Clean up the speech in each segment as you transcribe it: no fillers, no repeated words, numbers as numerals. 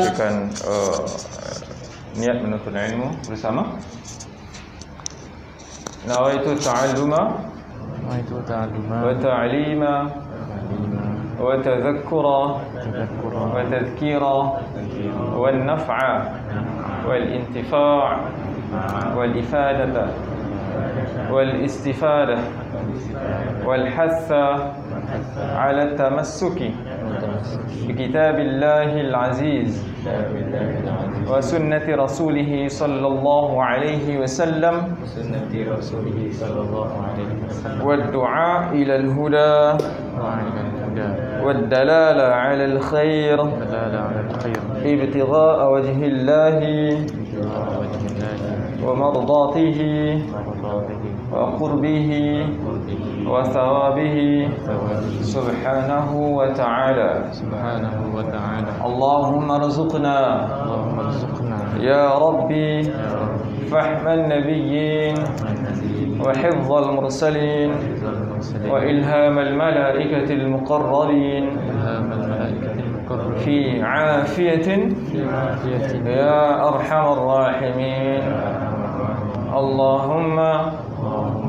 Pastikan niat menuntut ilmu bersama. Nawaitu ta'alluma wa ta'lima wa tadhakkura wa tadhkira wal naf'a wal intifa' wal ifadata wal istifadah wal hatha ala tamassuki بكتاب الله العزيز وسنة رسوله صلى الله عليه وسلم والدعاء إلى الهدى والدلالة على الخير ابتغاء وجه الله ومرضاته وقربه وثوابه سبحانه وتعالى. اللهم ارزقنا يا ربي فهم النبيين وحفظ المرسلين وإلهام الملائكة المقربين في عافية يا أرحم الراحمين. اللهم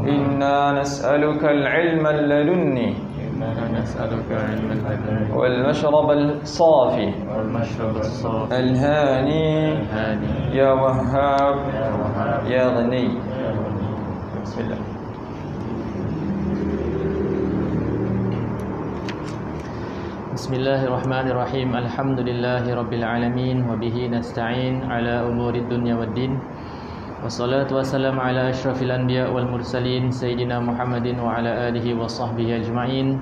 إنا نسألك العلم اللدني والمشرب الصافي الهاني يا وهاب يا غني. بسم الله. Bismillahirrahmanirrahim. Alhamdulillahi rabbil alamin wa bihi nasta'in ala umuri dunya waddin. Wassalatu wassalamu ala asyrafil anbiya wal mursalin sayyidina Muhammadin wa ala alihi wa sahbihi ajma'in.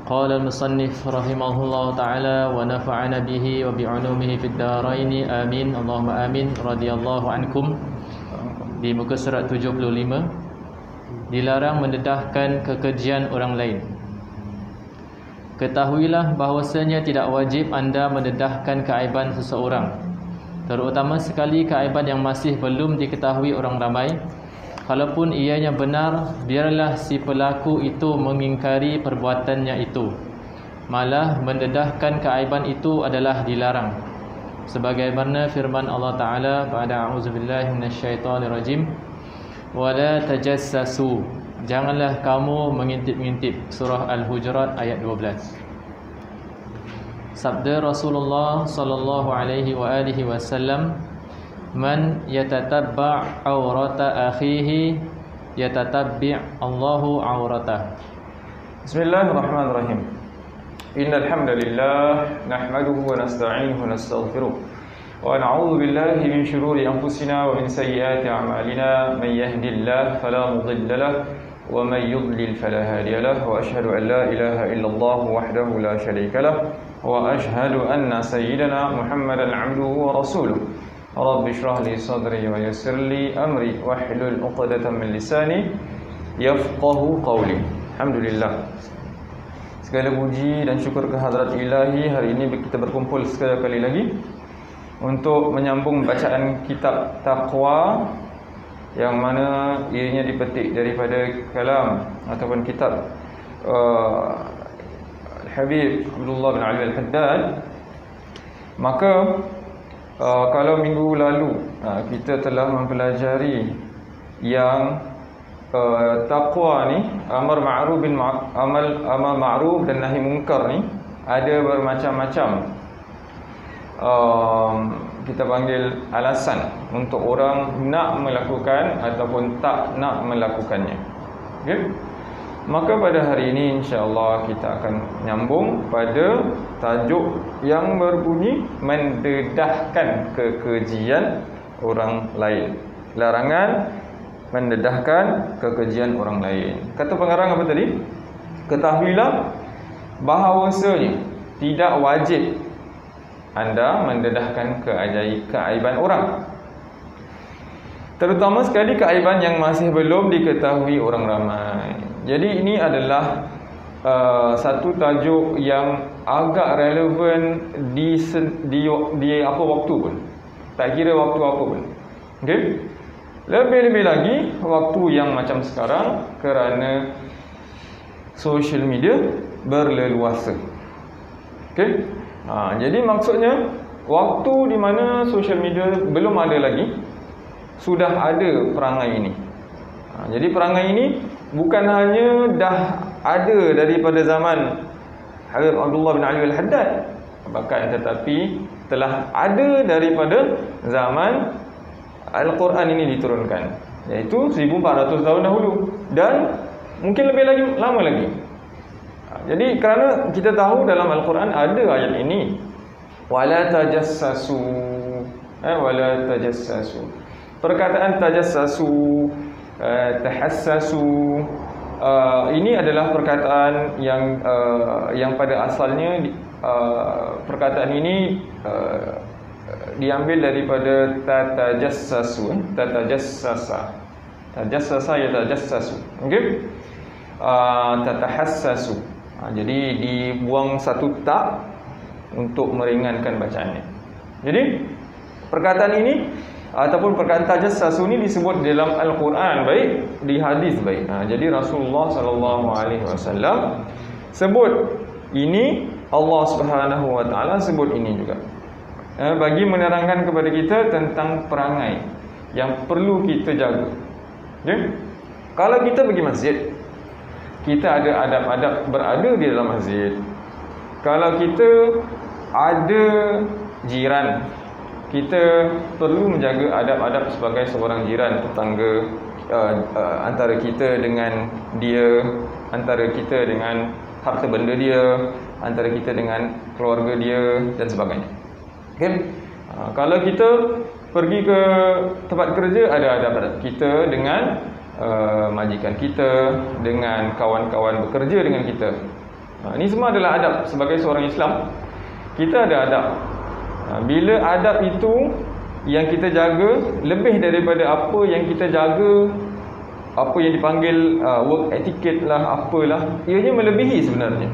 Qala al-musannif rahimahullahu ta'ala wa nafa'ana bihi wa bi'ulumihi fid dharain amin. Allahumma amin. Radhiyallahu ankum. Di muka surat 75, dilarang mendedahkan kekejian orang lain. Ketahuilah bahawasanya tidak wajib anda mendedahkan keaiban seseorang, terutama sekali keaiban yang masih belum diketahui orang ramai. Kalaupun ianya benar, biarlah si pelaku itu mengingkari perbuatannya itu. Malah mendedahkan keaiban itu adalah dilarang. Sebagaimana firman Allah Ta'ala pada a'udzubillahi minasyaitonirrajim, wala tajassasu, janganlah kamu mengintip-ngintip. Surah Al-Hujurat ayat 12. Sabda Rasulullah sallallahu alaihi wa alihi wasallam, man yatatabba' aurata akhihi yatatabbi' Allahu aurata. Bismillahirrahmanirrahim. Innal hamdalillah nahmaduhu wa nasta'inuhu wa nastaghfiruh wa na'udzu billahi min shururi anfusina wa min sayyiati a'malina. Man yahdihillahu fala mudilla lahu wa man yudlil fala hadiya lahu. Wa asyhadu an la ilaha illallah wahdahu la syarika lahu wa asyhadu anna sayyidana Muhammadan 'abduhu wa rasuluh. Rabbi shrah li sadri wa yassir li amri wahlul 'uqdatam min lisani yafqahu qawli. Alhamdulillah. Segala puji dan syukur kehadrat ilahi. Hari ini kita berkumpul sekali lagi untuk menyambung bacaan kitab taqwa, yang mana ianya dipetik daripada kalam ataupun kitab Habib Abdullah bin Ali Al-Haddad. Maka kalau minggu lalu kita telah mempelajari yang taqwa ni, amar ma'ruf dan nahi munkar ni ada bermacam-macam kita panggil alasan untuk orang nak melakukan ataupun tak nak melakukannya. Okay? Maka pada hari ini insya-Allah kita akan nyambung pada tajuk yang berbunyi mendedahkan kekejian orang lain. Larangan mendedahkan kekejian orang lain. Kata pengarang apa tadi? Ketahuilah bahawasanya tidak wajib anda mendedahkan keaiban orang, terutama sekali keaiban yang masih belum diketahui orang ramai. Jadi ini adalah satu tajuk yang agak relevan di apa waktu pun. Tak kira waktu apa pun. Okey. Lebih-lebih lagi waktu yang macam sekarang, kerana social media berleluasa. Okey. Jadi maksudnya waktu di mana social media belum ada lagi, sudah ada perangai ini. Jadi perangai ini bukan hanya dah ada daripada zaman Habib Abdullah bin Ali Al-Haddad, bahkan tetapi telah ada daripada zaman Al-Quran ini diturunkan, iaitu 1400 tahun dahulu, dan mungkin lebih lagi lama lagi. Jadi kerana kita tahu dalam Al-Quran ada ayat ini, wala tajassasu, wala tajassasu. Perkataan tajassasu, tahassasu, ini adalah perkataan yang pada asalnya perkataan ini diambil daripada tatajassasu, tatajassasa. Tajassasa ya tajassasu. Okey? Tatahassasu. Jadi dibuang satu tak untuk meringankan bacaannya. Jadi perkataan ini ataupun perkataan tajassasu ini disebut dalam Al-Quran baik, di hadis baik. Jadi Rasulullah sallallahu alaihi wasallam sebut ini, Allah Subhanahu wa taala sebut ini juga. Bagi menerangkan kepada kita tentang perangai yang perlu kita jaga. Okay? Kalau kita pergi masjid, kita ada adab-adab berada di dalam masjid. Kalau kita ada jiran, kita perlu menjaga adab-adab sebagai seorang jiran, tetangga, antara kita dengan dia, antara kita dengan harta benda dia, antara kita dengan keluarga dia dan sebagainya. Okay? Kalau kita pergi ke tempat kerja, ada adab-adab kita dengan majikan kita, dengan kawan-kawan bekerja dengan kita. Ini semua adalah adab sebagai seorang Islam. Kita ada adab. Bila adab itu yang kita jaga lebih daripada apa yang kita jaga, apa yang dipanggil work etiquette lah, apalah, ianya melebihi sebenarnya.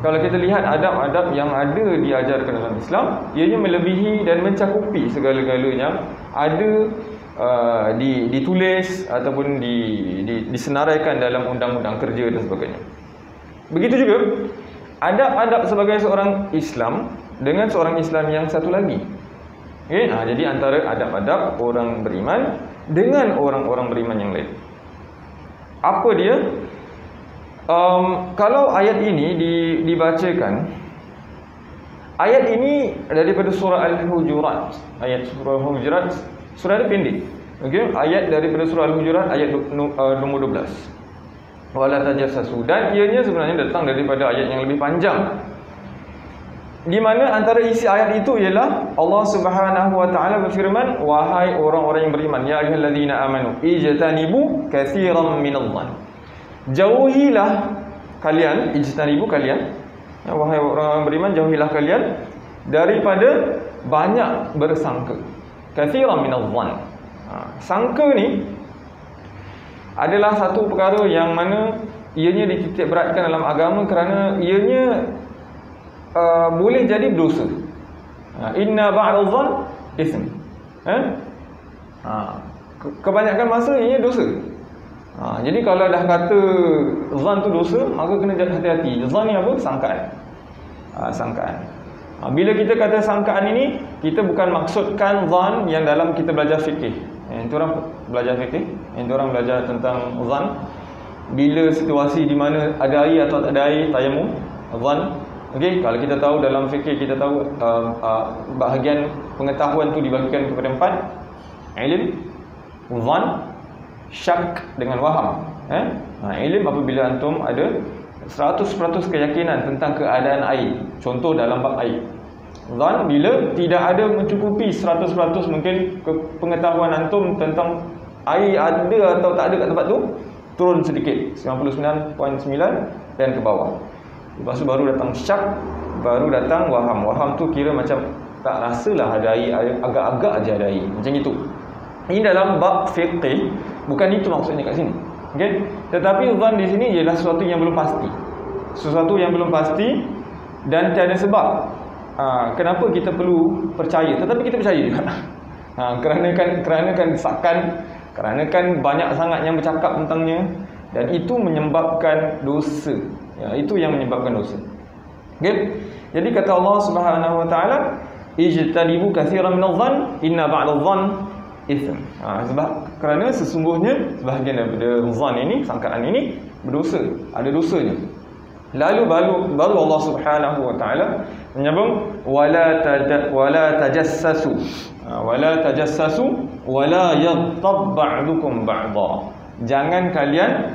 Kalau kita lihat adab-adab yang ada diajarkan dalam Islam, ianya melebihi dan mencakupi segala-galanya ada ditulis ataupun disenaraikan dalam undang-undang kerja dan sebagainya. Begitu juga adab-adab sebagai seorang Islam dengan seorang Islam yang satu lagi. Okay? Jadi antara adab-adab orang beriman dengan orang-orang beriman yang lain. Apa dia? Kalau ayat ini dibacakan, ayat ini daripada surah Al-Hujurat. Ayat surah Al-Hujurat, surah ini pendek. Okay? Ayat daripada surah Al-Hujurat ayat nombor 12. Wala tajassasu, dan ianya sebenarnya datang daripada ayat yang lebih panjang, di mana antara isi ayat itu ialah Allah Subhanahu wa taala berfirman, wahai orang-orang yang beriman, ya ayyuhallazina amanu ijtanibu katsiran minadh-dhann. Jauhilah kalian, ijtanibu kalian, wahai orang-orang beriman, jauhilah kalian daripada banyak bersangka. Katsiran minadh-dhann. Sangka ni adalah satu perkara yang mana ianya dititik beratkan dalam agama kerana ianya boleh jadi berdosa. Inna ba'dadh-dhann ism. Kebanyakan masa ianya dosa. Jadi kalau dah kata zan tu dosa, maka kena hati-hati. Zan ni apa? Sangkaan. Sangkaan. Bila kita kata sangkaan ini, kita bukan maksudkan zan yang dalam kita belajar fikih. Itu orang belajar fikih, itu orang belajar tentang zan. Bila situasi di mana ada air atau tak ada air, tayamum, zan. Okey, kalau kita tahu dalam fikih, kita tahu bahagian pengetahuan tu dibagikan kepada 4. Ilm, zan, syak dengan waham. Ilm apabila antum ada 100% keyakinan tentang keadaan air. Contoh dalam bab air. Zan bila tidak ada mencukupi 100% mungkin pengetahuan antum tentang air ada atau tak ada kat tempat tu, turun sedikit 99.9 dan ke bawah. Lepas tu baru datang syak, baru datang waham. Waham tu kira macam tak rasalah ada air, agak-agak aja ada air. Macam itu. Ini dalam bab fiqh, bukan itu maksudnya kat sini. Okey. Tetapi zan di sini ialah sesuatu yang belum pasti. Sesuatu yang belum pasti dan tiada sebab kenapa kita perlu percaya, tetapi kita percaya juga. Kerana kan banyak sangat yang bercakap tentangnya. dan itu menyebabkan dosa. Ya, itu yang menyebabkan dosa. Okay? Jadi kata Allah Subhanahu wa taala, ijtanibu katsiran minadh-dhann inna ba'dadh-dhann ithm. Sebab kerana sesungguhnya sebahagian daripada zan ini, sangkaan ini berdosa, ada dosanya. Lalu baru Allah Subhanahu wa taala menyambung wala tajassasu. Wala tajassasu wala yaghtab ba'dukum ba'dha. Jangan kalian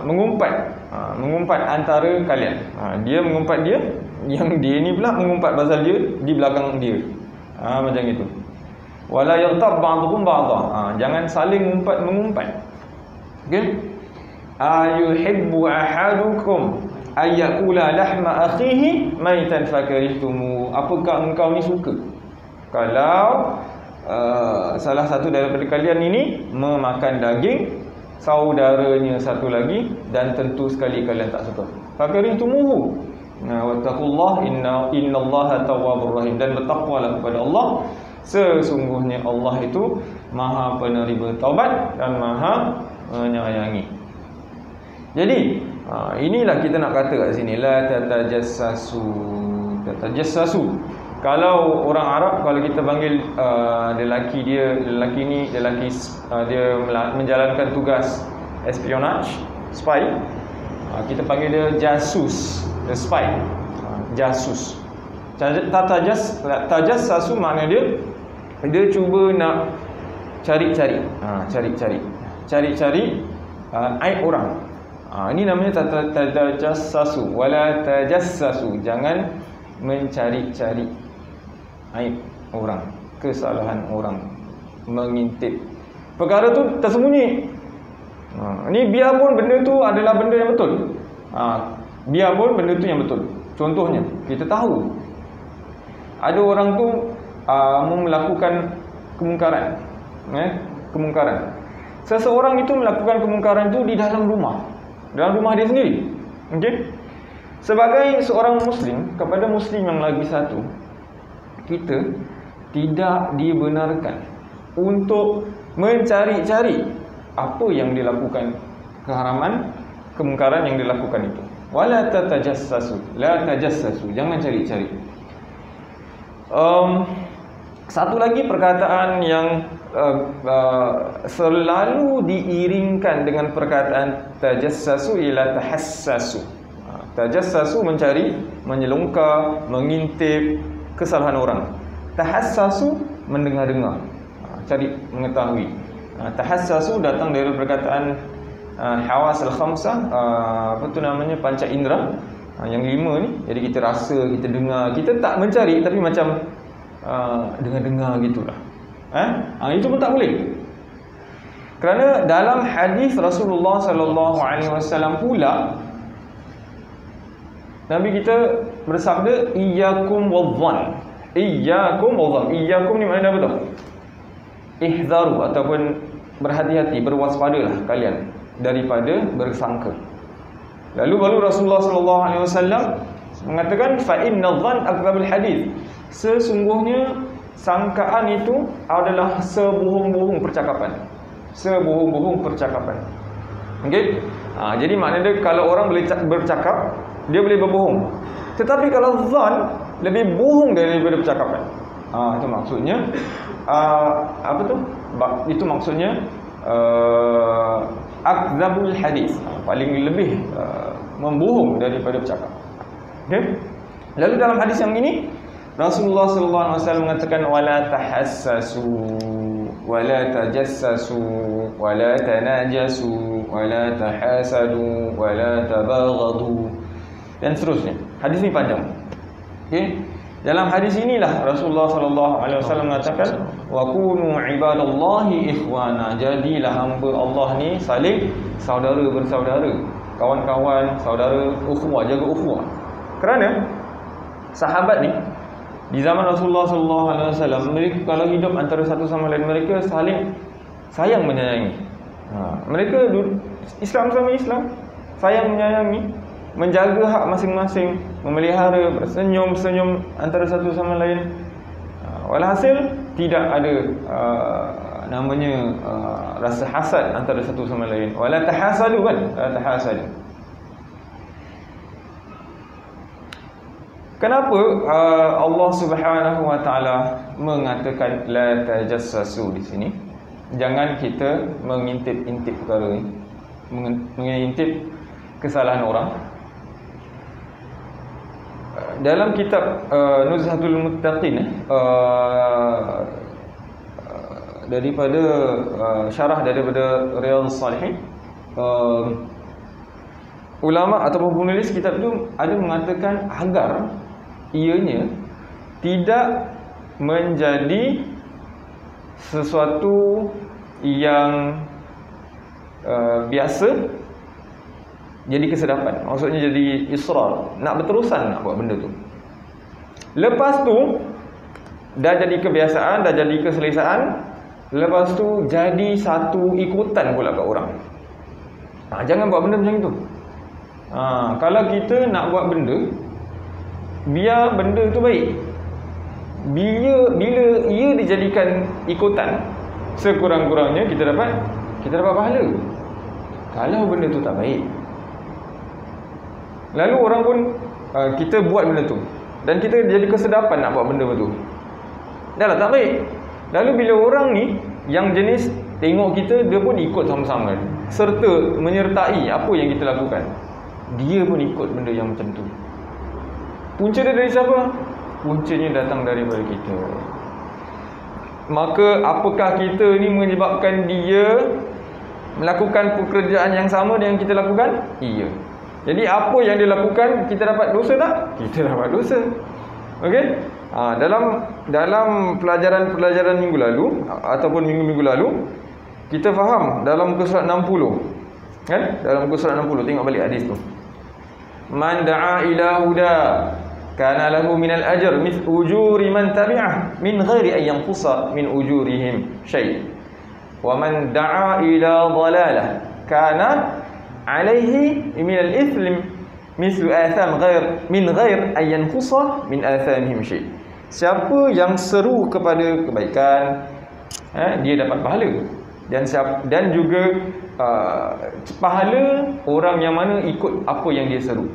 mengumpat antara kalian. Dia mengumpat dia, yang dia ni pula mengumpat pasal dia di belakang dia. Macam itu. Wala yaghtab ba'dukum ba'dha. Jangan saling mengumpat. Okey? Ayuhibbu ahadukum ayyakula lahma akhihi maitan fakarihtumu. Apakah engkau ni suka kalau salah satu daripada kalian ini memakan daging saudaranya satu lagi dan tentu sekali kalian tak suka. Fakarihtumuhu. Wattaqullah innallaha tawwabur rahim. Dan bertakwalah kepada Allah, sesungguhnya Allah itu Maha penerima taubat dan Maha menyayangi. Jadi inilah kita nak kata kat sini, la tatajassasu. Kalau orang Arab, kalau kita panggil lelaki ni dia menjalankan tugas espionage, spy, kita panggil dia jasus, the spy, jasus. Tajassasu makna dia cuba nak cari-cari aib orang. Ini namanya tajassasu wala tajassasu. Jangan mencari-cari aib orang, kesalahan orang, mengintip perkara tu tersembunyi. Ni biarpun benda tu adalah benda yang betul. Biarpun benda tu yang betul. Contohnya, kita tahu ada orang tu melakukan kemungkaran. Kemungkaran. Seseorang itu melakukan kemungkaran itu di dalam rumah dia sendiri. Okey? Sebagai seorang muslim, kepada muslim yang lagi satu, kita tidak dibenarkan untuk mencari-cari apa yang dilakukan, keharaman, kemungkaran yang dilakukan itu. Wala tatajassasu, la tajassasu, jangan cari-cari. Satu lagi perkataan yang selalu diiringkan dengan perkataan tajassasu ialah tahassasu. Tajassasu mencari, menyelongkar, mengintip kesalahan orang. Tahassasu mendengar-dengar, cari mengetahui. Tahassasu datang dari perkataan hawas al-khamsah, panca indera yang 5 ni. Jadi kita rasa, kita dengar, kita tak mencari tapi macam dengar-dengar gitulah. Itu pun tak boleh. Kerana dalam hadis Rasulullah sallallahu alaihi wasallam pula, Nabi kita bersabda iyyakum wadh-dhann. Iyyakum wadh-dhann. Iyyakum ni makna apa tu? Ihzaru, ataupun berhati-hati, berwaspadalah kalian daripada bersangka. Lalu baru Rasulullah sallallahu alaihi wasallam mengatakan fa inna-dhann akdzabul hadis. Sesungguhnya sangkaan itu adalah sebohong-bohong percakapan. Sebohong-bohong percakapan. Okey? Jadi maknanya kalau orang boleh bercakap, dia boleh berbohong. Tetapi kalau zan, lebih bohong daripada percakapan. Itu maksudnya itu maksudnya akdzabul hadis, paling lebih membohong daripada bercakap. Okey? Lalu dalam hadis yang ini Rasulullah sallallahu alaihi wasallam mengatakan wala tahassasu wala tajassasu wala tanajasu wala tahasadu wala tabaghadu, dan seterusnya. Hadis ini panjang. Okey? Dalam hadis inilah Rasulullah sallallahu alaihi wasallam mengatakan wa kunu ibadallahi ikhwana. Jadilah hamba Allah ni saling saudara bersaudara, kawan-kawan, saudara, ukhuwah, jaga ukhuwah. Kerana sahabat ni di zaman Rasulullah sallallahu alaihi wasallam, mereka kalau hidup antara satu sama lain, mereka saling sayang menyayangi. Mereka Islam sama Islam, sayang menyayangi, menjaga hak masing-masing, memelihara, bersenyum-senyum antara satu sama lain. Walhasil tidak ada namanya rasa hasad antara satu sama lain. Wala tahasadu kan? La tahasadu. Kenapa Allah Subhanahu wa taala mengatakan la tajassasu di sini? Jangan kita mengintip-intip perkara ni, mengintip kesalahan orang. Dalam kitab Nuzhatul Muttaqin daripada syarah daripada Riyadhus Salihin, ulama ataupun penulis kitab itu ada mengatakan agar ianya tidak menjadi sesuatu yang biasa jadi kesedapan. Maksudnya jadi israr, nak berterusan nak buat benda tu. Lepas tu dah jadi kebiasaan, dah jadi keselesaan, lepas tu jadi satu ikutan pula kat orang. Jangan buat benda macam tu. Kalau kita nak buat benda, biar benda tu baik. Bila ia dijadikan ikutan, sekurang-kurangnya kita dapat pahala. Kalau benda tu tak baik, lalu orang pun kita buat benda tu dan kita jadi kesedapan nak buat benda tu, dah lah tak baik. Lalu bila orang ni yang jenis tengok kita, dia pun ikut sama-sama serta menyertai apa yang kita lakukan, dia pun ikut benda yang macam tu. Punca dia dari siapa? Puncanya datang daripada kita. Maka apakah kita ni menyebabkan dia melakukan pekerjaan yang sama dengan kita lakukan? Iya. Jadi apa yang dia lakukan, kita dapat dosa tak? Kita dapat dosa. Okey? Dalam pelajaran minggu lalu ataupun minggu-minggu lalu, kita faham dalam muka surat 60. Kan? Dalam muka surat 60, tengok balik hadis tu. Man da'a ila huda kana lahu minal ajr mith ujuri man tabi'ah min ghairi an yanqusa min ujurihim syai'. Wa man da'a ila dhalalah kana alaihi minal ithmi mislu atham min ghair an yanqusa min athamihim syai'. Siapa yang seru kepada kebaikan, dia dapat pahala. Dan juga pahala orang yang mana ikut apa yang dia seru.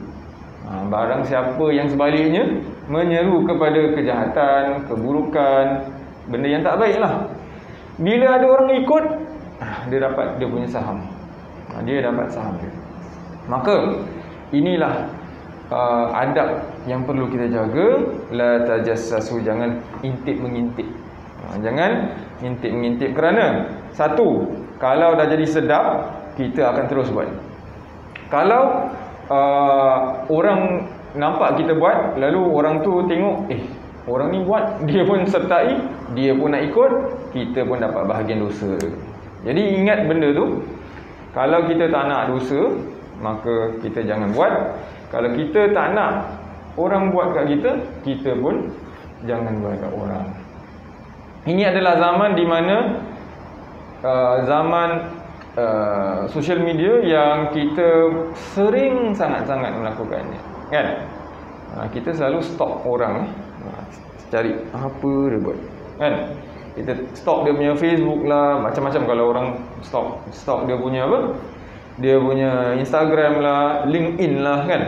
Barang siapa yang sebaliknya menyeru kepada kejahatan, keburukan, benda yang tak baik lah, bila ada orang ikut, dia dapat dia punya saham. Dia dapat saham dia. Maka inilah adab yang perlu kita jaga. La tajassasu, jangan intip-mengintip. Jangan intip-mengintip, kerana satu, kalau dah jadi sedap, kita akan terus buat. Kalau orang nampak kita buat, lalu orang tu tengok, orang ni buat, dia pun sertai, dia pun nak ikut, kita pun dapat bahagian dosa. Jadi ingat benda tu. Kalau kita tak nak dosa, maka kita jangan buat. Kalau kita tak nak orang buat kat kita, kita pun jangan buat kat orang. Ini adalah zaman di mana zaman social media yang kita sering sangat-sangat melakukannya, kan? Kita selalu stalk orang, cari apa dia buat, kan? Kita stalk dia punya Facebook lah, macam-macam. Kalau orang stalk dia punya apa, dia punya Instagram lah, LinkedIn lah, kan?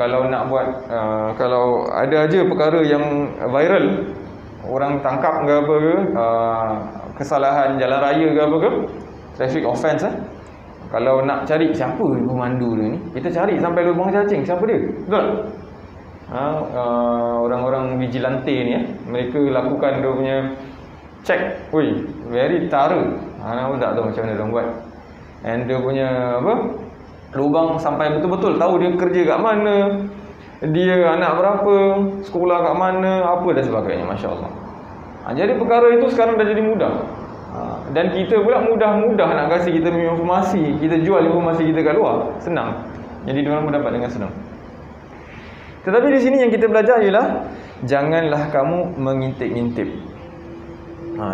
Kalau nak buat kalau ada aja perkara yang viral, orang tangkap ke apa ke, kesalahan jalan raya ke apa ke, traffic offence, kalau nak cari siapa pemandu dia ni, kita cari sampai lubang cacing, siapa dia, betul? Orang-orang vigilante ni, mereka lakukan dia punya check, very thorough. Tak tahu macam mana dia buat, and dia punya apa, lubang sampai betul-betul tahu dia kerja kat mana, dia anak berapa, sekolah kat mana, apa dan sebagainya. Masya Allah. Jadi perkara itu sekarang dah jadi mudah. Dan kita pula mudah-mudah nak kasih kita punya informasi, kita jual informasi kita kat luar, senang. Jadi diorang pun dapat dengan senang. Tetapi di sini yang kita belajar ialah janganlah kamu mengintip-ngintip.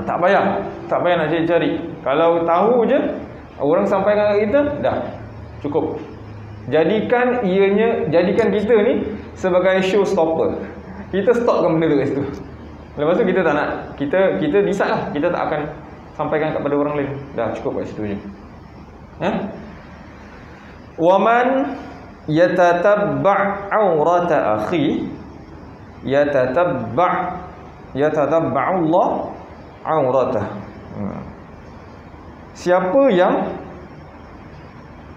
Tak payah nak cari-cari. Kalau tahu je orang sampaikan kat kita, dah cukup. Jadikan kita ni sebagai show stopper. Kita stopkan benda tu kat situ. Lepas tu kita tak nak, kita decide lah, kita tak akan sampaikan kepada orang lain. Dah cukup kat situ je. Waman yatatabba' aurata akhi yatatabba' Allah auratah. Siapa yang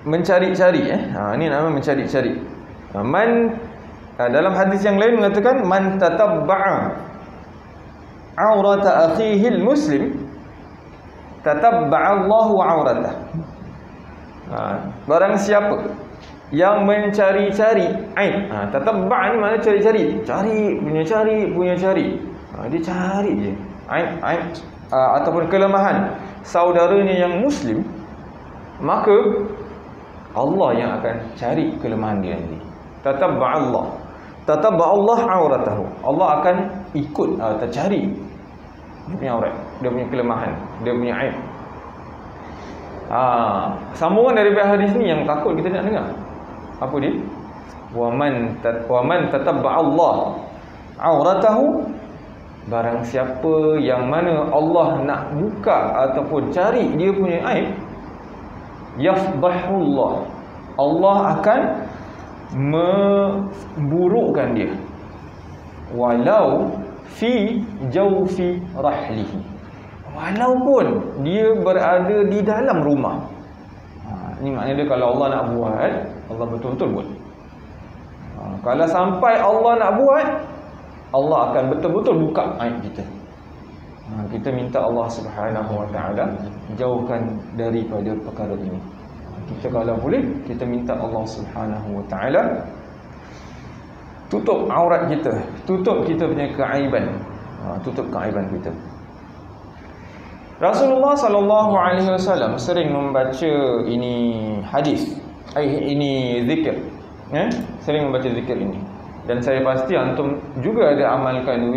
mencari-cari ini nama mencari-cari. Man dalam hadis yang lain mengatakan man tatabba'a aurata akhihi muslim tatabba'a Allahu auratah. Barang siapa yang mencari-cari aib. Tatabba' ni makna cari-cari. Punya cari. Dia cari je aib ataupun kelemahan saudaranya yang muslim, maka Allah yang akan cari kelemahan dia nanti. Tatabba' Allah auratahu. Allah akan ikut tercari dia punya aurat, dia punya kelemahan, dia punya aib. Sambungan daripada hadis ni yang takut kita nak dengar. Apa dia? Waman tatabba' Allah auratahu, barang siapa yang mana Allah nak buka ataupun cari dia punya aib, yafdahullah, Allah akan memburukkan dia, walau fi jawfi rahlihi, walaupun dia berada di dalam rumah. Ini maknanya dia kalau Allah nak buat, Allah betul-betul buat. Kalau sampai Allah nak buat, Allah akan betul-betul buka aib kita. Kita minta Allah Subhanahu Wa Taala jauhkan daripada perkara ini. Kita kalau boleh, kita minta Allah Subhanahu Wa Taala tutup aurat kita, tutup kita punya keaiban, tutup keaiban kita. Rasulullah sallallahu alaihi wasallam sering membaca ini hadis, ini zikir, sering membaca zikir ini. Dan saya pasti antum juga ada amalkan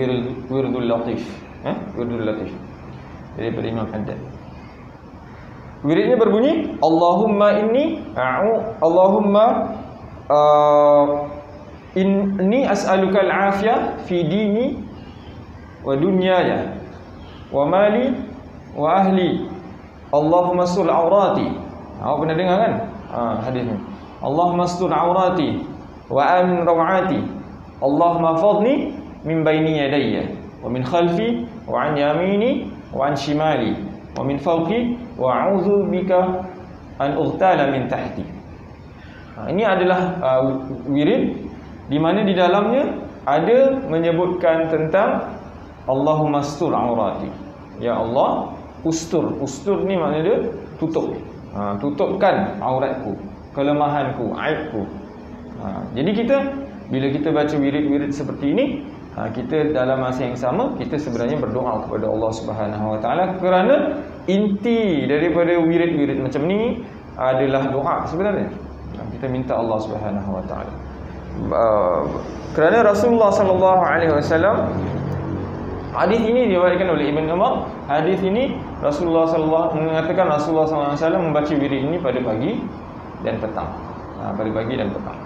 wirdul latif, wirdul latif daripada Imam Haddad. Wiridnya berbunyi, Allahumma inni as'aluka al-afiyah fi dini wa dunyaya wa mali wa ahli. Allahumma astur aurati. Awak pernah dengar kan hadis ni? Allahumma astur aurati wa amin rawati. Allahumma fadni min baini yadayya wa min khalfi wa an yamini wa an shimali wa min fawqi wa a'udzu bika an ughtala min tahti. Ini adalah wirid di mana di dalamnya ada menyebutkan tentang Allahumma astur aurati. Ya Allah, ustur. Ustur ni maknanya dia tutup. Tutupkan auratku, kelemahanku, aibku. Jadi kita bila kita baca wirid-wirid seperti ini, kita dalam masa yang sama kita sebenarnya berdoa kepada Allah Subhanahu Wa Taala, kerana inti daripada wirid-wirid macam ni adalah doa sebenarnya. Kita minta Allah Subhanahu Wa Taala. Kerana Rasulullah sallallahu alaihi wasallam, hadis ini diriwayatkan oleh Ibn Umar. Hadis ini Rasulullah mengatakan Rasulullah sallallahu alaihi wasallam membaca wirid ini pada pagi dan petang. Pada pagi dan petang.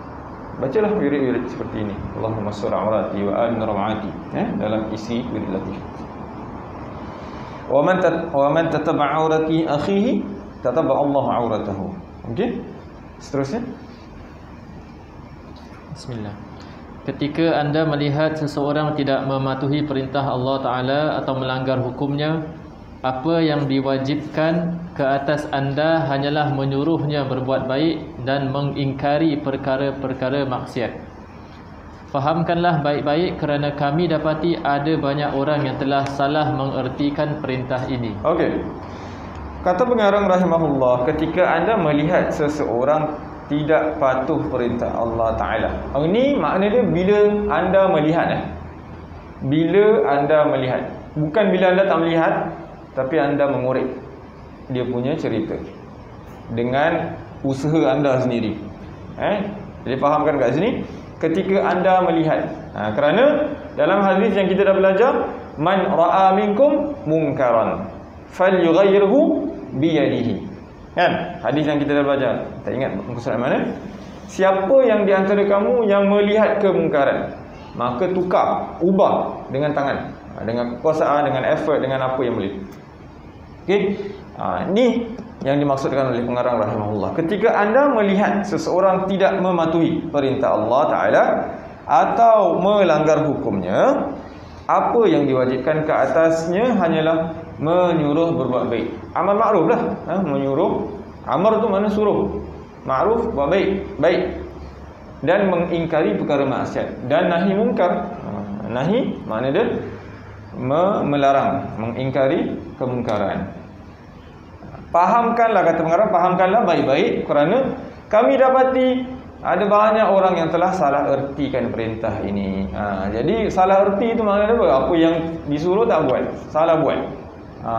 Bacalah wirid-wirid seperti ini. Allahumma sur aurati wa amin rawati, dalam isi wirid latif. Wa man tatabba aurati akhihi tatabba Allah auratahu. Okey? Seterusnya. Bismillah. Ketika anda melihat seseorang tidak mematuhi perintah Allah Ta'ala atau melanggar hukumnya, apa yang diwajibkan ke atas anda hanyalah menyuruhnya berbuat baik dan mengingkari perkara-perkara maksiat. Fahamkanlah baik-baik kerana kami dapati ada banyak orang yang telah salah mengertikan perintah ini. Okey. Kata pengarang rahimahullah, ketika anda melihat seseorang tidak patuh perintah Allah Ta'ala. Ini maknanya bila anda melihat, bila anda melihat, bukan bila anda tak melihat, tapi anda mengorek dia punya cerita dengan usaha anda sendiri. Jadi fahamkan kat sini, ketika anda melihat, kerana dalam hadis yang kita dah belajar, man ra'a minkum munkaran falyughayyirhu biyadihi. Kan? Hadis yang kita dah belajar. Tak ingat muka surat mana? Siapa yang di antara kamu yang melihat kemungkaran, maka tukar, ubah dengan tangan, dengan kekuasaan, dengan effort, dengan apa yang boleh. Okey. Ni yang dimaksudkan oleh pengarang rahimahullah. Ketika anda melihat seseorang tidak mematuhi perintah Allah Ta'ala atau melanggar hukumnya, apa yang diwajibkan ke atasnya hanyalah menyuruh berbuat baik. Amal ma'ruf lah. Menyuruh. Amar tu mana suruh. Ma'ruf, buat baik. Baik. Dan mengingkari perkara maksiat. Dan nahi mungkar. Nahi makna dia melarang, mengingkari kemungkaran. Fahamkanlah, kata pengarang, fahamkanlah baik-baik, kerana kami dapati ada banyak orang yang telah salah ertikan perintah ini. Jadi salah erti itu maknanya apa? Apa yang disuruh tak buat, salah buat.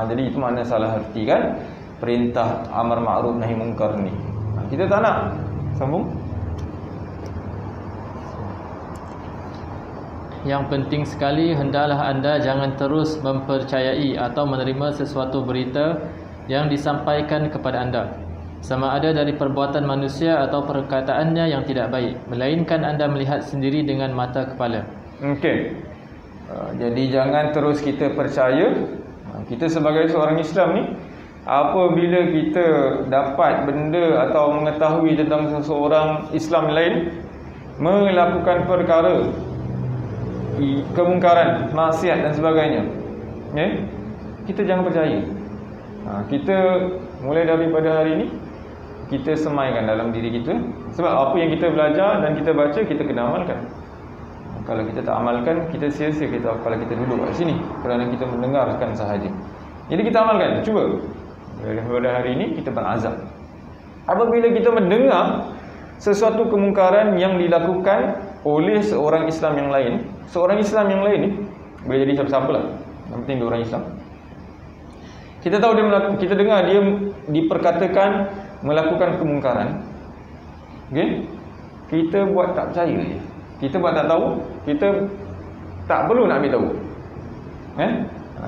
Jadi itu makna salah ertikan perintah amar ma'ruf nahi mungkar ni. Kita tak nak. Sambung. Yang penting sekali, hendaklah anda jangan terus mempercayai atau menerima sesuatu berita yang disampaikan kepada anda, sama ada dari perbuatan manusia atau perkataannya yang tidak baik, melainkan anda melihat sendiri dengan mata kepala. Okey. Jadi jangan terus kita percaya. Kita sebagai seorang Islam ni, apabila kita dapat benda atau mengetahui tentang seseorang Islam lain melakukan perkara kemungkaran, maksiat dan sebagainya, kita jangan percaya. Kita mulai daripada hari ini, kita semaikan dalam diri kita. Sebab apa yang kita belajar dan kita baca, kita kena amalkan. Kalau kita tak amalkan, kita sia-sia kita kalau kita duduk kat sini, kerana kita mendengarkan sahaja. Jadi kita amalkan. Cuba daripada hari ini kita berazam. Apabila kita mendengar sesuatu kemungkaran yang dilakukan oleh seorang Islam yang lain, seorang Islam yang lain ni boleh jadi siapa-siapa lah, yang penting dia orang Islam. Kita tahu kita dengar dia diperkatakan melakukan kemungkaran. Okey? Kita buat tak percaya je. Kita buat tak tahu, kita tak perlu nak ambil tahu.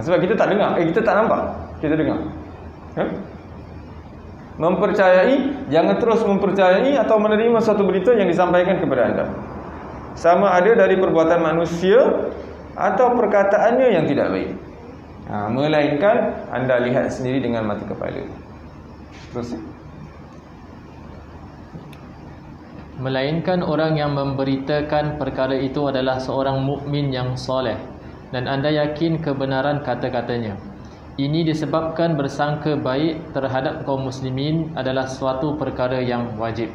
Sebab kita tak dengar, kita tak nampak, kita dengar. Mempercayai, jangan terus mempercayai atau menerima satu berita yang disampaikan kepada anda, sama ada dari perbuatan manusia atau perkataannya yang tidak baik, melainkan anda lihat sendiri dengan mata kepala. Terus. Melainkan orang yang memberitakan perkara itu adalah seorang mukmin yang soleh, dan anda yakin kebenaran kata-katanya. Ini disebabkan bersangka baik terhadap kaum muslimin adalah suatu perkara yang wajib.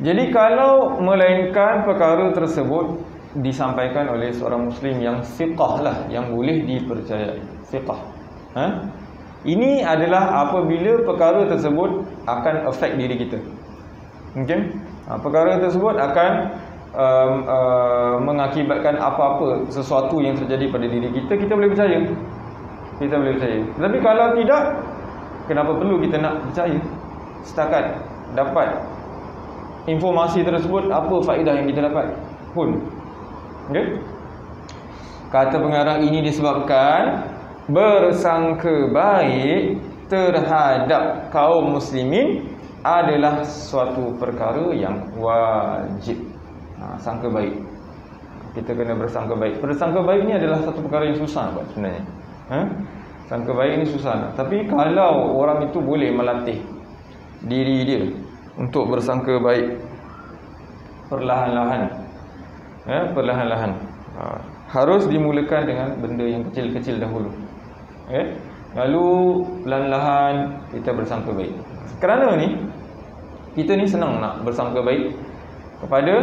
Jadi kalau melainkan perkara tersebut disampaikan oleh seorang muslim yang siqah lah, yang boleh dipercayai, siqah. Ini adalah apabila perkara tersebut akan affect diri kita. Okay? Perkara tersebut akan mengakibatkan apa-apa sesuatu yang terjadi pada diri kita, kita boleh percaya. Kita boleh percaya. Tapi kalau tidak, kenapa perlu kita nak percaya? Setakat dapat informasi tersebut, apa faedah yang kita dapat pun. Okay? Kata pengarang, ini disebabkan bersangka baik terhadap kaum muslimin adalah suatu perkara yang wajib. Sangka baik, kita kena bersangka baik. Bersangka baik ni adalah satu perkara yang susah buat sebenarnya. Sangka baik ni susah. Tapi kalau orang itu boleh melatih diri dia untuk bersangka baik perlahan-lahan, perlahan-lahan, harus dimulakan dengan benda yang kecil-kecil dahulu, lalu perlahan-lahan kita bersangka baik. Kerana ni kita ni senang nak bersangka baik kepada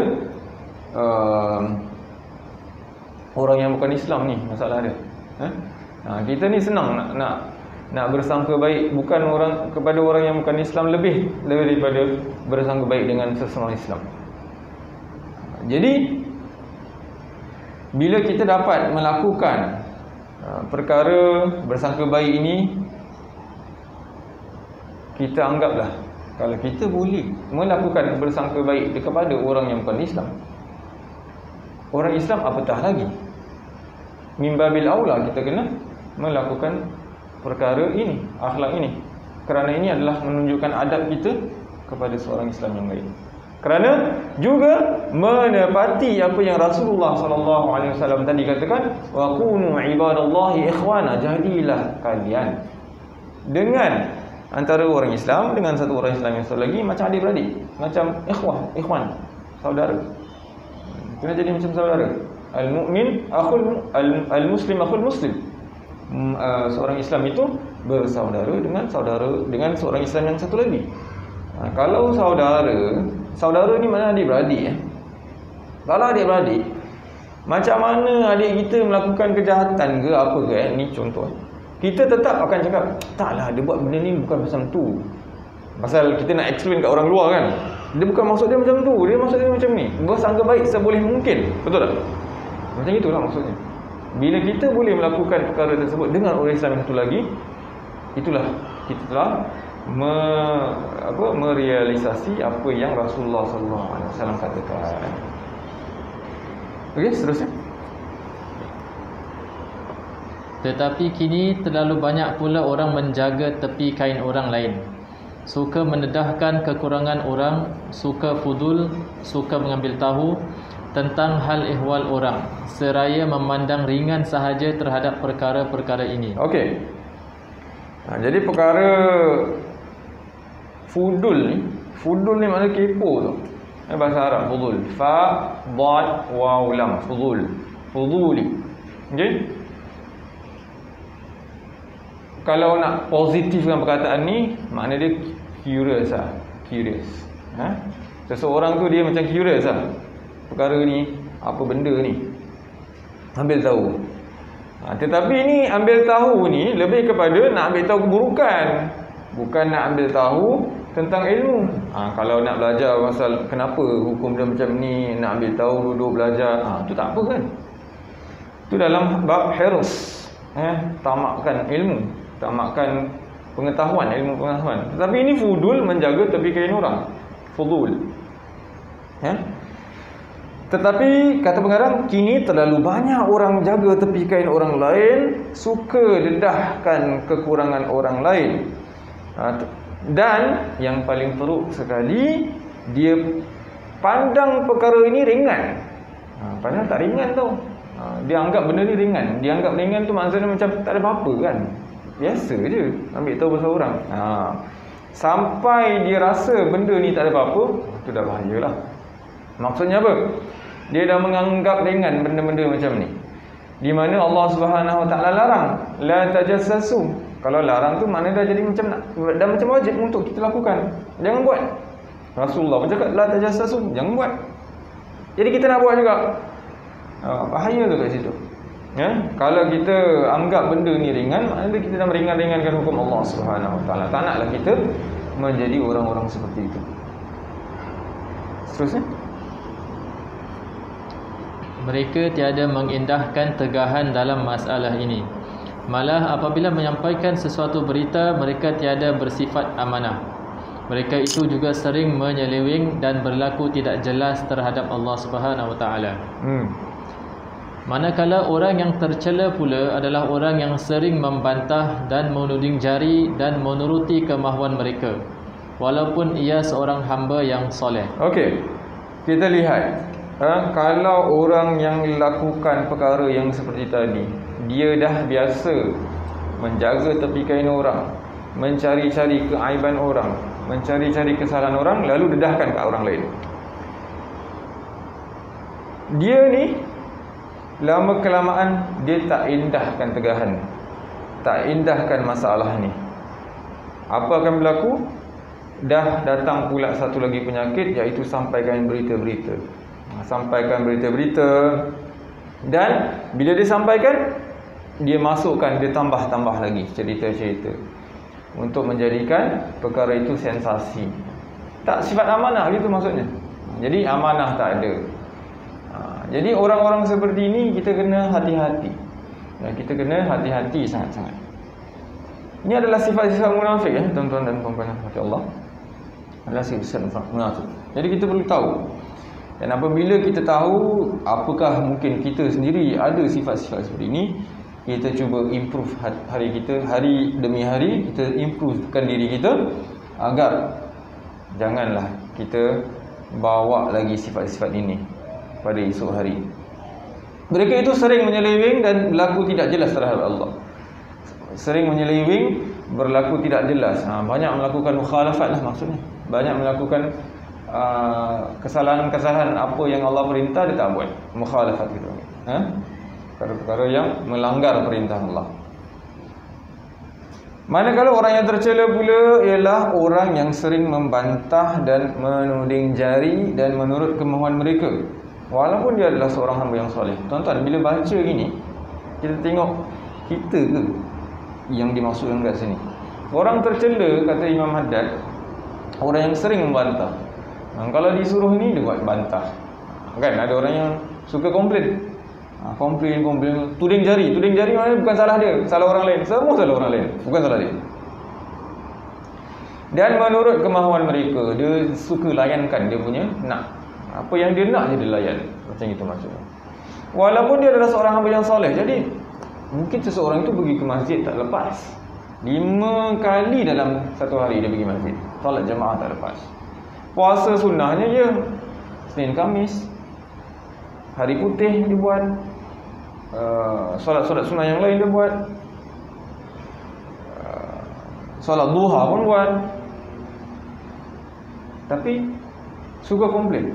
orang yang bukan Islam ni, masalah dia. Kita ni senang nak bersangka baik bukan kepada orang yang bukan Islam lebih daripada bersangka baik dengan sesama Islam. Jadi bila kita dapat melakukan perkara bersangka baik ini, kita anggaplah kalau kita boleh melakukan bersangka baik kepada orang yang bukan Islam, orang Islam apatah lagi, mimbabil aula kita kena melakukan perkara ini, akhlak ini, kerana ini adalah menunjukkan adab kita kepada seorang Islam yang lain. Kerana juga menepati apa yang Rasulullah SAW tadi katakan, wa kunu ibadallahi ikhwana, jadilah kalian dengan antara orang Islam dengan satu orang Islam yang satu lagi macam adik-beradik, macam ikhwan, saudara. Kena jadi macam saudara. Al-mu'min al-muslim akhul muslim. Seorang Islam itu bersaudara dengan seorang Islam yang satu lagi. Kalau saudara ni mana adik-beradik ya. Kalau adik-beradik, macam mana adik kita melakukan kejahatan ke apa ke ni contoh. Kita tetap akan cakap, taklah dia buat benda ni bukan pasal tu. Pasal kita nak explain kat orang luar kan. Dia bukan maksud dia macam tu, dia maksud dia macam ni. Bersangka baik seboleh mungkin. Betul tak? Macam itulah maksudnya. Bila kita boleh melakukan perkara tersebut dengan orang Islam yang satu lagi, itulah kita telah merealisasi apa yang Rasulullah SAW katakan. Okey, seterusnya. Tetapi kini terlalu banyak pula orang menjaga tepi kain orang lain, suka mendedahkan kekurangan orang, suka fudul, suka mengambil tahu tentang hal ehwal orang, seraya memandang ringan sahaja terhadap perkara-perkara ini. Okey. Jadi perkara fudul ni makna kepo tu. Bahasa Arab fudul. Fa, dad, waw, lam. Fuduli. Okey. Kalau nak positifkan perkataan ni, makna dia curious lah. Curious. Seseorang tu dia macam curious lah. Perkara ni, apa benda ni, ambil tahu. Tetapi ni ambil tahu ni lebih kepada nak ambil tahu keburukan, bukan nak ambil tahu tentang ilmu. Kalau nak belajar pasal kenapa hukum dia macam ni, nak ambil tahu, duduk belajar, tu tak apa kan. Tu dalam bab hirs, tamakkan ilmu, tamakkan pengetahuan, ilmu pengetahuan. Tetapi ini fudul, menjaga tepi kain orang. Fudul. Tetapi kata pengarang, kini terlalu banyak orang jaga tepi kain orang lain, suka dedahkan kekurangan orang lain. Dan yang paling teruk sekali, dia pandang perkara ini ringan. Padahal tak ringan tau. Dia anggap benda ni ringan. Dia anggap ringan tu maksudnya macam tak ada apa-apa kan. Biasa je ambil tahu pasal orang. Sampai dia rasa benda ni tak ada apa-apa, itu dah bahayalah. Maksudnya apa? Dia dah menganggap ringan benda-benda macam ni, di mana Allah Subhanahu Wa Taala larang, la tajassasu. Kalau larang tu makna dah jadi macam dah macam wajib untuk kita lakukan. Jangan buat. Rasulullah pun cakap la tajassasu, jangan buat. Jadi kita nak buat juga. Bahaya tu kat situ. Kalau kita anggap benda ni ringan, maknanya kita dah meringan-ringankan hukum Allah Subhanahu Wa Taala. Tak naklah kita menjadi orang-orang seperti itu. Seterusnya, mereka tiada mengindahkan tegahan dalam masalah ini. Malah apabila menyampaikan sesuatu berita, mereka tiada bersifat amanah. Mereka itu juga sering menyeleweng dan berlaku tidak jelas terhadap Allah Subhanahu Wa Taala. Manakala orang yang tercela pula adalah orang yang sering membantah dan menuding jari dan menuruti kemahuan mereka, walaupun ia seorang hamba yang soleh. Okey, kita lihat. Kalau orang yang lakukan perkara yang seperti tadi, dia dah biasa menjaga tepi kain orang, mencari-cari keaiban orang, mencari-cari kesalahan orang, lalu dedahkan ke orang lain. Dia ni lama kelamaan dia tak indahkan tegahan, tak indahkan masalah ni. Apa akan berlaku? Dah datang pula satu lagi penyakit, iaitu sampaikan berita-berita. Sampaikan berita-berita, dan bila dia sampaikan, dia masukkan, dia tambah-tambah lagi cerita-cerita untuk menjadikan perkara itu sensasi. Tak sifat amanah gitu maksudnya. Jadi amanah tak ada. Jadi orang-orang seperti ini kita kena hati-hati. Kita kena hati-hati sangat-sangat. Ini adalah sifat-sifat munafik tuan-tuan dan puan-puan rahmati Allah. Adalah sifat munafik. Jadi kita perlu tahu. Dan apabila kita tahu apakah mungkin kita sendiri ada sifat-sifat seperti ini, kita cuba improve hari kita, hari demi hari kita improvekan diri kita agar janganlah kita bawa lagi sifat-sifat ini pada esok hari. Mereka itu sering menyeleweng dan berlaku tidak jelas terhadap Allah. sering menyeleweng, berlaku tidak jelas. Banyak melakukan mukhalafat lah maksudnya. Banyak melakukan kesalahan-kesalahan apa yang Allah perintah dia tak buat. Mukhalafat gitu. Perkara-perkara yang melanggar perintah Allah. Manakala orang yang tercela pula ialah orang yang sering membantah dan menuding jari dan menurut kemahuan mereka, walaupun dia adalah seorang hamba yang soleh. Tuan-tuan, bila baca gini, kita tengok kita ke yang dimaksudkan kat sini. Orang tercela, kata Imam Haddad, orang yang sering membantah. Kalau disuruh ni dia buat bantah. Kan ada orang yang suka komplain. Komplain, tuding jari maknanya bukan salah dia, salah orang lain. Semua salah orang lain, bukan salah dia. Dan menurut kemahuan mereka, dia suka layankan dia punya nak. Apa yang dia nak je dia layan. Macam itu maksudnya. Walaupun dia adalah seorang hamba yang soleh. Jadi mungkin seseorang itu pergi ke masjid tak lepas 5 kali dalam satu hari dia pergi masjid, solat jemaah tak lepas. Puasa sunnahnya je Senin Khamis, hari putih dia buat, solat-solat sunnah yang lain dia buat, solat duha pun buat. Tapi suka komplain,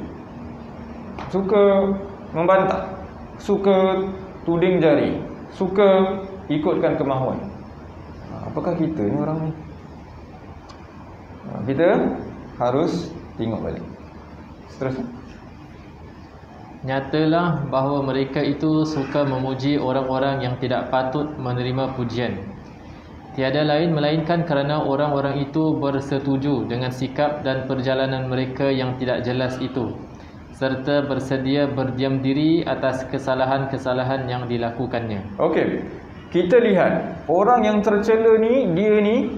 suka membantah, suka tuding jari, suka ikutkan kemahuan. Apakah kita ni orang ni? Kita harus tengok balik. Seterusnya, nyatalah bahawa mereka itu suka memuji orang-orang yang tidak patut menerima pujian. Tiada lain melainkan kerana orang-orang itu bersetuju dengan sikap dan perjalanan mereka yang tidak jelas itu, serta bersedia berdiam diri atas kesalahan-kesalahan yang dilakukannya. Okey, kita lihat orang yang tercela ni, dia ni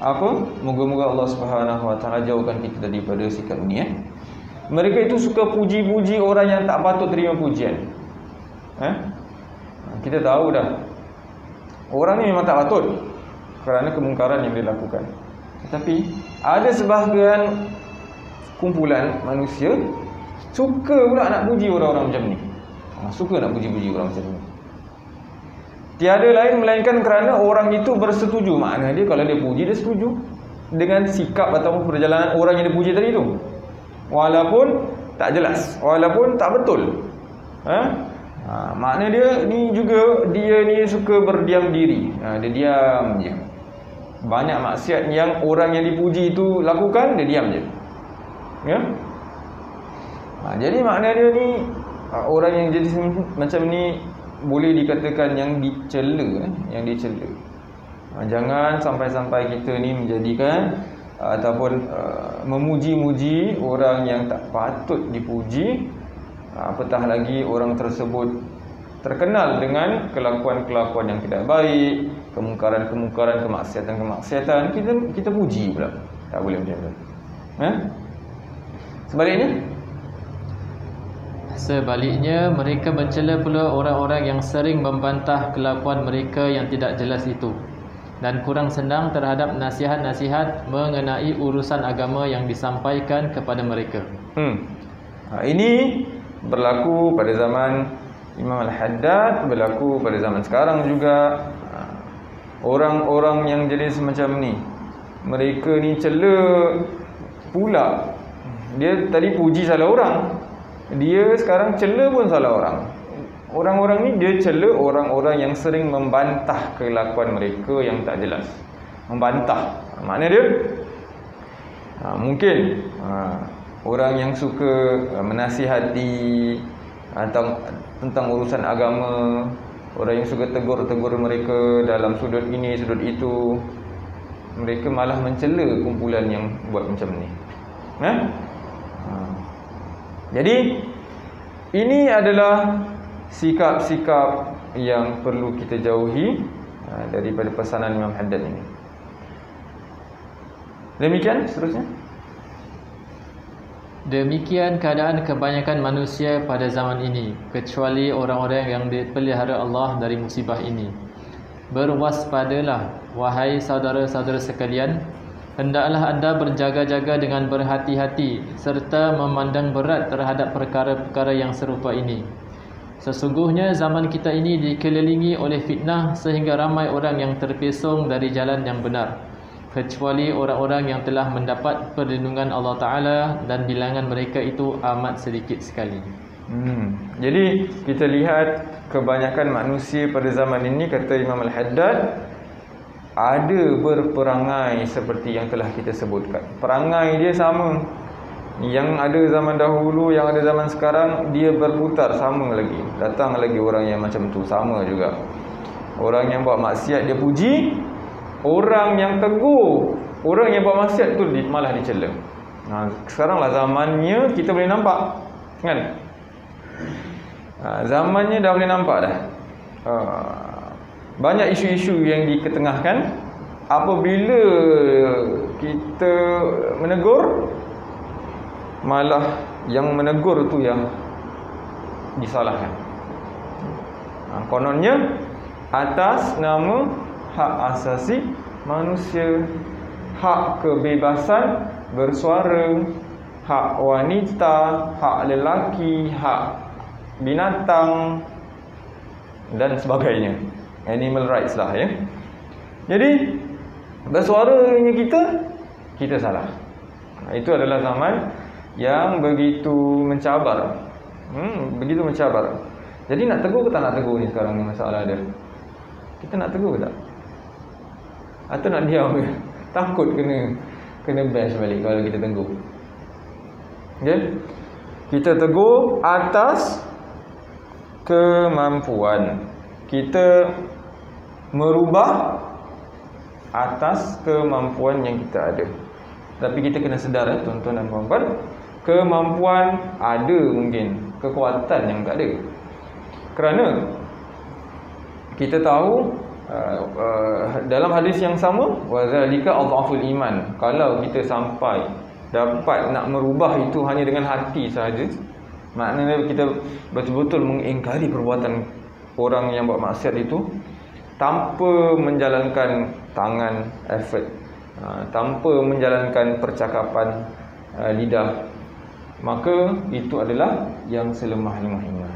apa? Moga-moga Allah Subhanahu Wa Taala jauhkan kita daripada sikap ni. Mereka itu suka puji-puji orang yang tak patut terima pujian. Kita tahu dah, orang ni memang tak patut kerana kemungkaran yang dia lakukan. Tetapi ada sebahagian kumpulan manusia suka pula nak puji orang-orang macam ni. Suka nak puji-puji orang macam ni. Tiada lain melainkan kerana orang itu bersetuju. Maknanya dia, kalau dia puji, dia setuju dengan sikap ataupun perjalanan orang yang dia puji tadi tu, walaupun tak jelas, walaupun tak betul. Maknanya dia ni juga, dia ni suka berdiam diri. Dia diam je. Banyak maksiat yang orang yang dipuji itu lakukan, dia diam je. Jadi maknanya dia ni orang yang jadi macam ni boleh dikatakan yang dicela, yang dicela. Jangan sampai-sampai kita ni menjadikan ataupun memuji-muji orang yang tak patut dipuji. Apatah lagi orang tersebut terkenal dengan kelakuan-kelakuan yang tidak baik, kemungkaran-kemungkaran, kemaksiatan-kemaksiatan, kita puji pula. Tak boleh macam tu. Sebaliknya, mereka mencela pula orang-orang yang sering membantah kelakuan mereka yang tidak jelas itu, dan kurang senang terhadap nasihat-nasihat mengenai urusan agama yang disampaikan kepada mereka. Ini berlaku pada zaman Imam Al-Haddad, berlaku pada zaman sekarang juga. Orang-orang yang jadi semacam ni, mereka ni cela pula. Dia tadi puji salah orang, dia sekarang cela pun salah orang. Orang-orang ni dia cela orang-orang yang sering membantah kelakuan mereka yang tak jelas. Membantah, maknanya dia mungkin orang yang suka menasihati tentang urusan agama, orang yang suka tegur-tegur mereka dalam sudut ini, sudut itu, mereka malah mencela kumpulan yang buat macam ni. Jadi ini adalah sikap-sikap yang perlu kita jauhi daripada pesanan Imam Haddad ini. Demikian seterusnya. Demikian keadaan kebanyakan manusia pada zaman ini, kecuali orang-orang yang dipelihara Allah dari musibah ini. Berwaspadalah, wahai saudara-saudara sekalian, hendaklah anda berjaga-jaga dengan berhati-hati serta memandang berat terhadap perkara-perkara yang serupa ini. Sesungguhnya zaman kita ini dikelilingi oleh fitnah sehingga ramai orang yang terpesong dari jalan yang benar, kecuali orang-orang yang telah mendapat perlindungan Allah Ta'ala dan bilangan mereka itu amat sedikit sekali. Jadi kita lihat kebanyakan manusia pada zaman ini, kata Imam Al-Haddad, ada berperangai seperti yang telah kita sebutkan. Perangai dia sama. Yang ada zaman dahulu, yang ada zaman sekarang, dia berputar sama lagi. Datang lagi orang yang macam tu, sama juga. Orang yang buat maksiat dia puji, orang yang tegur orang yang buat maksiat tu malah dicela. Sekarang lah zamannya kita boleh nampak, kan? Zamannya dah boleh nampak dah. Banyak isu-isu yang diketengahkan. Apabila kita menegur, malah yang menegur tu yang disalahkan. Kononnya atas nama hak asasi manusia, hak kebebasan bersuara, hak wanita, hak lelaki, hak binatang dan sebagainya. Animal rights lah, ya. Jadi bersuaranya kita salah. Itu adalah zaman yang begitu mencabar. Begitu mencabar. Jadi nak tegur ke tak nak tegur ni sekarang ni masalah dia. Kita nak tegur ke tak? Atau nak diam ke? Takut kena bash balik kalau kita tegur. Okay? Kita tegur atas kemampuan. Kita merubah atas kemampuan yang kita ada. Tapi kita kena sedar, tuan-tuan dan puan-puan, kemampuan ada mungkin, kekuatan yang tak ada. Kerana kita tahu dalam hadis yang sama, wazalika adhaful iman. Kalau kita sampai dapat nak merubah itu hanya dengan hati sahaja, maknanya kita betul-betul mengingkari perbuatan orang yang buat maksiat itu tanpa menjalankan tangan, effort, tanpa menjalankan percakapan lidah, maka itu adalah yang selemah-lemah iman.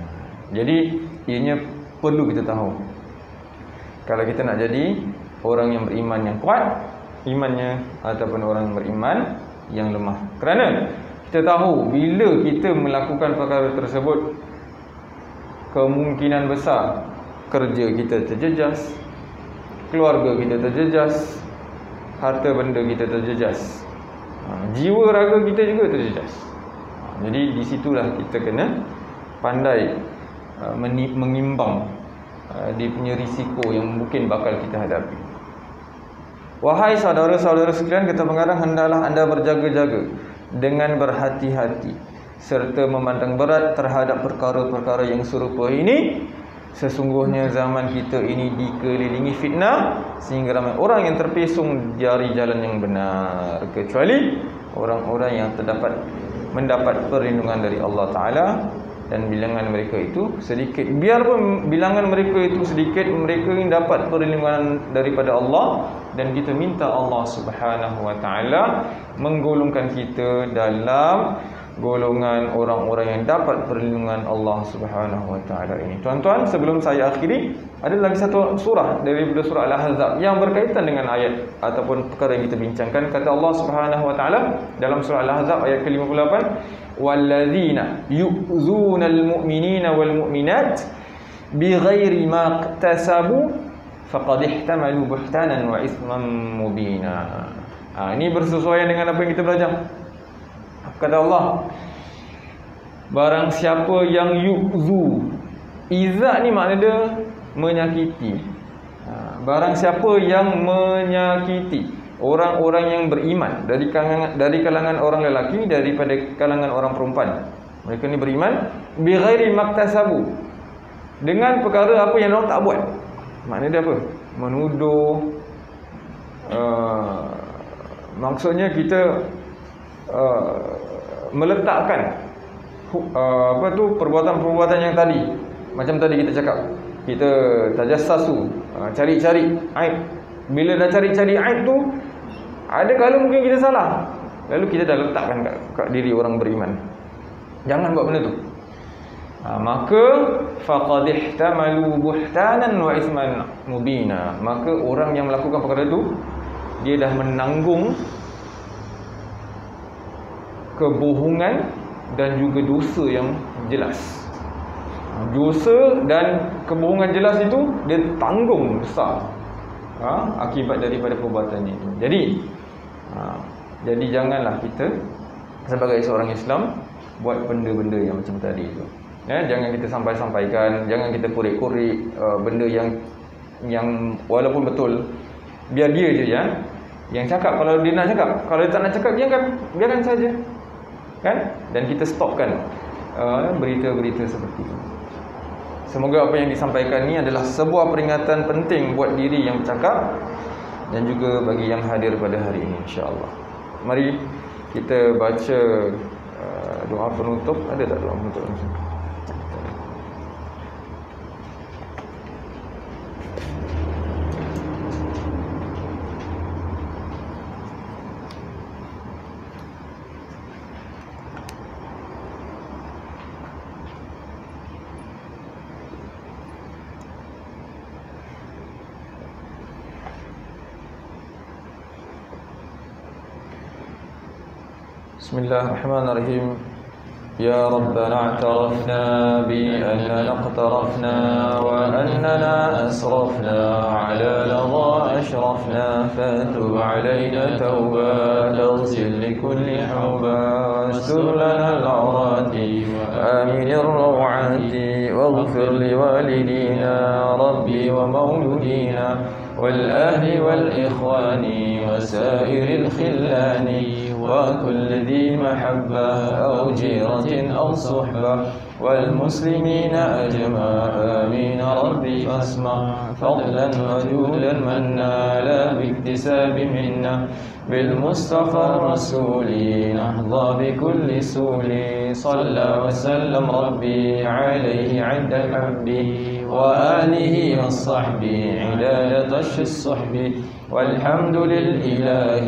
Jadi ianya perlu kita tahu, kalau kita nak jadi orang yang beriman yang kuat imannya, ataupun orang yang beriman yang lemah. Kerana kita tahu bila kita melakukan perkara tersebut, kemungkinan besar kerja kita terjejas, keluarga kita terjejas, harta benda kita terjejas, jiwa raga kita juga terjejas. Jadi di situlah kita kena pandai mengimbang dia punya risiko yang mungkin bakal kita hadapi. Wahai saudara-saudara sekalian, kata pengarang, hendaklah anda berjaga-jaga dengan berhati-hati serta memandang berat terhadap perkara-perkara yang serupa ini. Sesungguhnya zaman kita ini dikelilingi fitnah sehingga ramai orang yang terpesong dari jalan yang benar, kecuali orang-orang yang mendapat perlindungan dari Allah Ta'ala, dan bilangan mereka itu sedikit. Biarpun bilangan mereka itu sedikit, mereka yang dapat perlindungan daripada Allah, dan kita minta Allah Subhanahu Wa Ta'ala menggolongkan kita dalam golongan orang-orang yang dapat perlindungan Allah Subhanahu Wa Ta'ala ini. Tuan-tuan, sebelum saya akhiri, ada lagi satu surah daripada surah Al-Ahzab yang berkaitan dengan ayat ataupun perkara yang kita bincangkan. Kata Allah Subhanahu Wa Ta'ala dalam surah Al-Ahzab ayat ke-58, walladzina yu'zunal mu'minina wal mu'minat bighairi ma iktasabu faqad ihtamalu buhtanan wa ithman mubina. Ini bersesuaian dengan apa yang kita belajar. Kata Allah, barang siapa yang yu'zu, iza ni makna dia menyakiti. Barang siapa yang menyakiti orang-orang yang beriman dari kalangan orang lelaki, daripada kalangan orang perempuan, mereka ni beriman, bighairi maktasabu, dengan perkara apa yang orang tak buat. Maknanya dia apa? Menuduh, maksudnya kita meletakkan perbuatan-perbuatan yang tadi. Macam tadi kita cakap, kita tajassasu, cari-cari aib. Bila dah cari-cari aib tu, ada kala mungkin kita salah, lalu kita dah letakkan kat diri orang beriman. Jangan buat benda tu. maka faqad ihtamalu buhtanan wa ithman mubina, maka orang yang melakukan perkara itu dia dah menanggung kebohongan dan juga dosa yang jelas. Dosa dan kebohongan jelas itu dia tanggung besar akibat daripada perbuatannya itu. Jadi janganlah kita sebagai seorang Islam buat benda-benda yang macam tadi itu. Jangan kita sampaikan, jangan kita korek-korek benda yang walaupun betul, biar dia je yang cakap. Kalau dia nak cakap, kalau dia tak nak cakap, biarkan saja, kan? Dan kita stopkan berita-berita seperti itu. Semoga apa yang disampaikan ni adalah sebuah peringatan penting buat diri yang bercakap dan juga bagi yang hadir pada hari ini, insya-Allah. Mari kita baca doa penutup. Ada tak doa penutup? Bismillahirrahmanirrahim. Ya Rabbana a'tarafna bi annana iqtarafna wa annana asrafna ala ladha ashrafna fatub alayna tawba taghsil likulli hawba wastur lana al-awrati wa amin ar-rawati waghfir liwalidina rabbi wa mawludina والأهل والإخوان وسائر الخلان وكل ذي محبة أو جيرة أو صحبة والمسلمين أجمع آمين ربي فاسمع فضلا وجودا منا لا باكتساب منا بالمصطفى الرسول نحظى بكل سول صلى وسلم ربي عليه عند حبه وآله والصحبه عداد طش الصحب والحمد للإله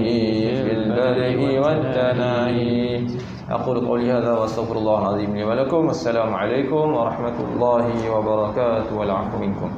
في البدء والتناهي. أقول قولي هذا وأستغفر الله العظيم لي ولكم. السلام عليكم ورحمة الله وبركاته والعفو منكم.